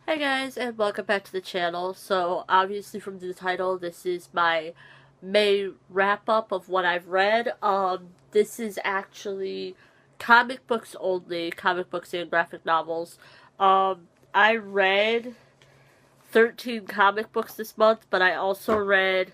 Hi guys, and welcome back to the channel. So obviously from the title, this is my May wrap-up of what I've read. This is actually comic books only, comic books and graphic novels. I read 13 comic books this month, but I also read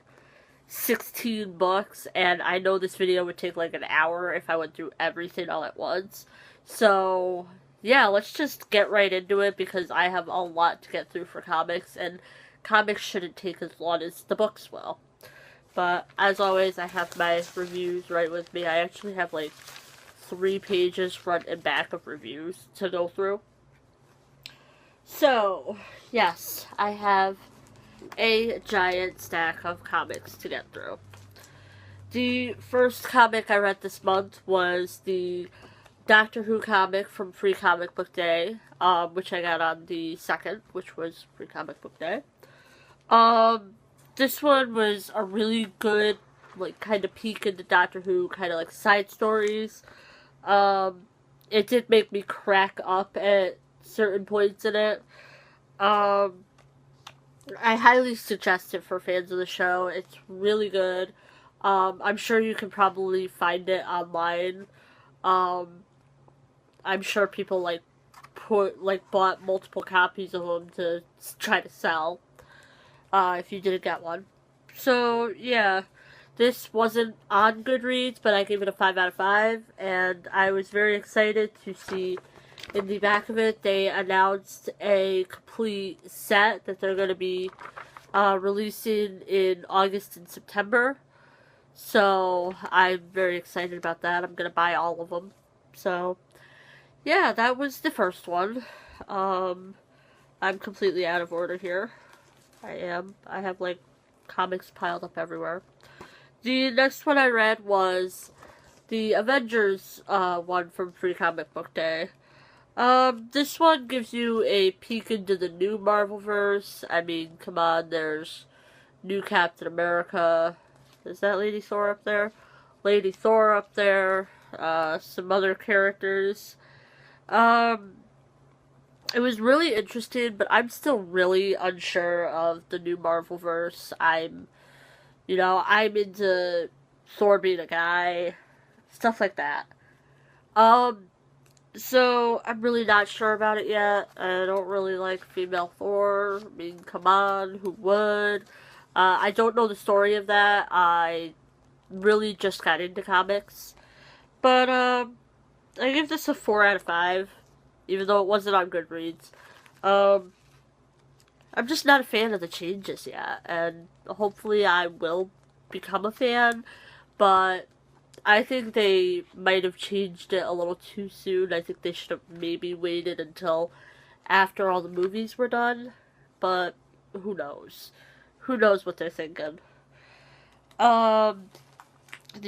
16 books, and I know this video would take like an hour if I went through everything all at once. So, yeah, let's just get right into it because I have a lot to get through for comics, and comics shouldn't take as long as the books will. But, as always, I have my reviews right with me. I actually have like 3 pages front and back of reviews to go through. So, yes, I have a giant stack of comics to get through. The first comic I read this month was the Doctor Who comic from Free Comic Book Day, which I got on the 2nd, which was Free Comic Book Day. This one was a really good, like, kind of peek into Doctor Who, kind of like side stories. It did make me crack up at certain points in it. I highly suggest it for fans of the show. It's really good. I'm sure you can probably find it online. I'm sure people bought multiple copies of them to try to sell. If you didn't get one. So yeah, this wasn't on Goodreads, but I gave it a 5 out of 5, and I was very excited to see. In the back of it, they announced a complete set that they're going to be releasing in August and September. So, I'm very excited about that. I'm going to buy all of them. So, yeah, that was the first one. I'm completely out of order here. I am. I have, like, comics piled up everywhere. The next one I read was the Avengers one from Free Comic Book Day. This one gives you a peek into the new Marvelverse. I mean, come on, there's new Captain America. Is that Lady Thor up there? Lady Thor up there. Some other characters. It was really interesting, but I'm still really unsure of the new Marvelverse. I'm into Thor being a guy. Stuff like that. So, I'm really not sure about it yet. I don't really like female Thor. I mean, come on, who would? I don't know the story of that. I really just got into comics. But, I give this a 4 out of 5, even though it wasn't on Goodreads. I'm just not a fan of the changes yet, and hopefully I will become a fan, but I think they might have changed it a little too soon. I think they should have maybe waited until after all the movies were done. But who knows? Who knows what they're thinking? The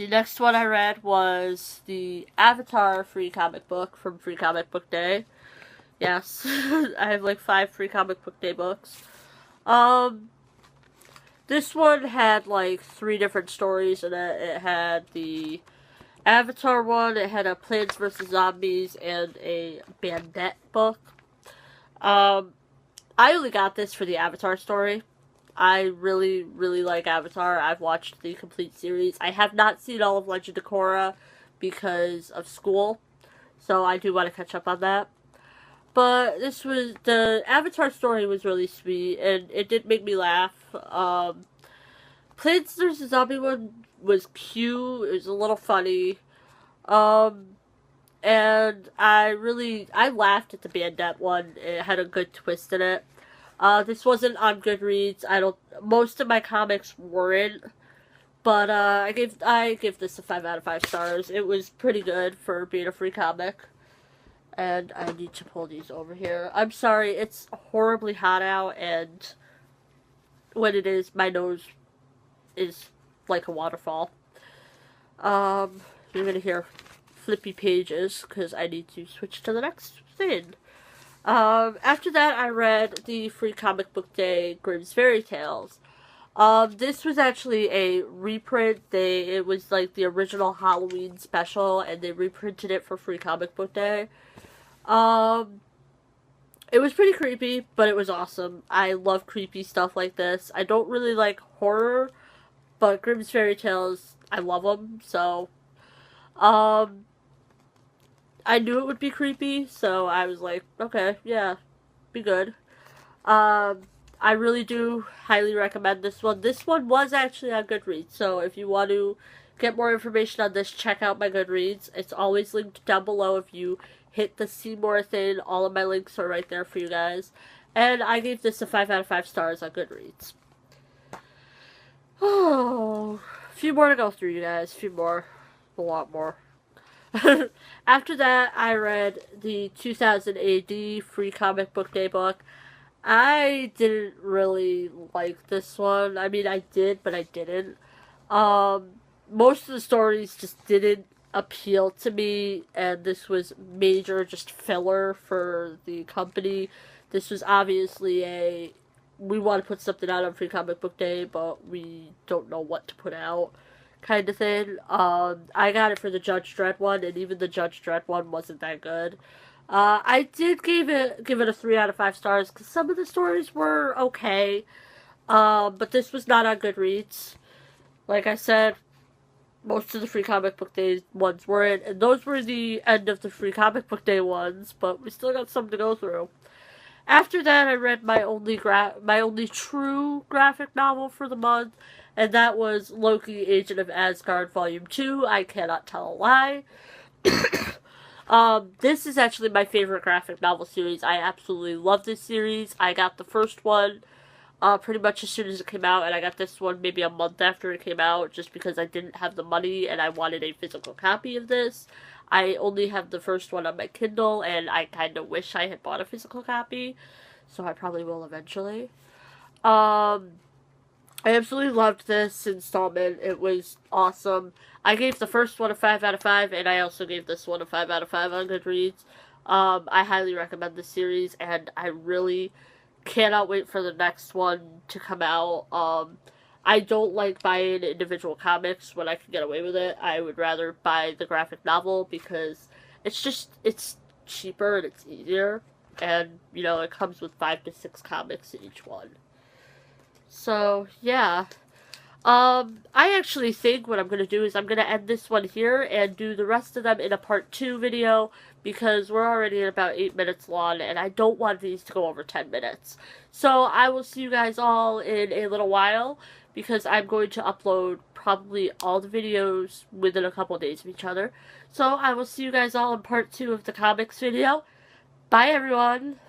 next one I read was the Avatar free comic book from Free Comic Book Day. Yes, I have like 5 Free Comic Book Day books. This one had like 3 different stories in it. It had the Avatar one, it had a Plants vs. Zombies, and a Bandette book. I only got this for the Avatar story. I really, really like Avatar. I've watched the complete series. I have not seen all of Legend of Korra because of school, so I do want to catch up on that. But the Avatar story was really sweet, and it did make me laugh. Plants vs. Zombie one was cute, it was a little funny. And I laughed at the Bandette one. It had a good twist in it. This wasn't on Goodreads. Most of my comics weren't. But, I give this a 5 out of 5 stars. It was pretty good for being a free comic. And I need to pull these over here. I'm sorry, it's horribly hot out, and when it is, my nose is like a waterfall. You're gonna hear flippy pages, because I need to switch to the next thing. After that, I read the Free Comic Book Day Grimm's Fairy Tales. This was actually a reprint. It was like the original Halloween special, and they reprinted it for Free Comic Book Day. It was pretty creepy, but it was awesome. I love creepy stuff like this. I don't really like horror, but Grimm's Fairy Tales, I love them. So, um, I knew it would be creepy, so I was like, okay, yeah, be good. Um, I really do highly recommend this one. This one was actually on Goodreads, so if you want to get more information on this, check out my Goodreads. It's always linked down below. If you hit the see more thing, all of my links are right there for you guys. And I gave this a 5 out of 5 stars on Goodreads. Oh, a few more to go through, you guys. A few more. A lot more. After that, I read the 2000 AD Free Comic Book Day book. I didn't really like this one. I mean, I did, but I didn't. Most of the stories just didn't appeal to me, and this was major just filler for the company. This was obviously we want to put something out on Free Comic Book Day, but we don't know what to put out kind of thing. I got it for the Judge Dredd one, and even the Judge Dredd one wasn't that good. I did give it a 3 out of 5 stars because some of the stories were okay, but this was not on Goodreads. Like I said, most of the Free Comic Book Day ones weren't, and those were the end of the Free Comic Book Day ones, but we still got some to go through. After that, I read my only true graphic novel for the month, and that was Loki, Agent of Asgard, Volume 2. I cannot tell a lie. This is actually my favorite graphic novel series. I absolutely love this series. I got the first one pretty much as soon as it came out, and I got this one maybe a month after it came out, just because I didn't have the money and I wanted a physical copy of this. I only have the first one on my Kindle, and I kind of wish I had bought a physical copy, so I probably will eventually. I absolutely loved this installment. It was awesome. I gave the first one a 5 out of 5, and I also gave this one a 5 out of 5 on Goodreads. I highly recommend this series, and I really cannot wait for the next one to come out. I don't like buying individual comics when I can get away with it. I would rather buy the graphic novel because it's cheaper and it's easier. And, it comes with 5 to 6 comics in each one. So, yeah. I actually think what I'm going to do is I'm going to end this one here and do the rest of them in a part 2 video because we're already at about 8 minutes long and I don't want these to go over 10 minutes. So, I will see you guys all in a little while because I'm going to upload probably all the videos within a couple days of each other. So, I will see you guys all in part 2 of the comics video. Bye, everyone!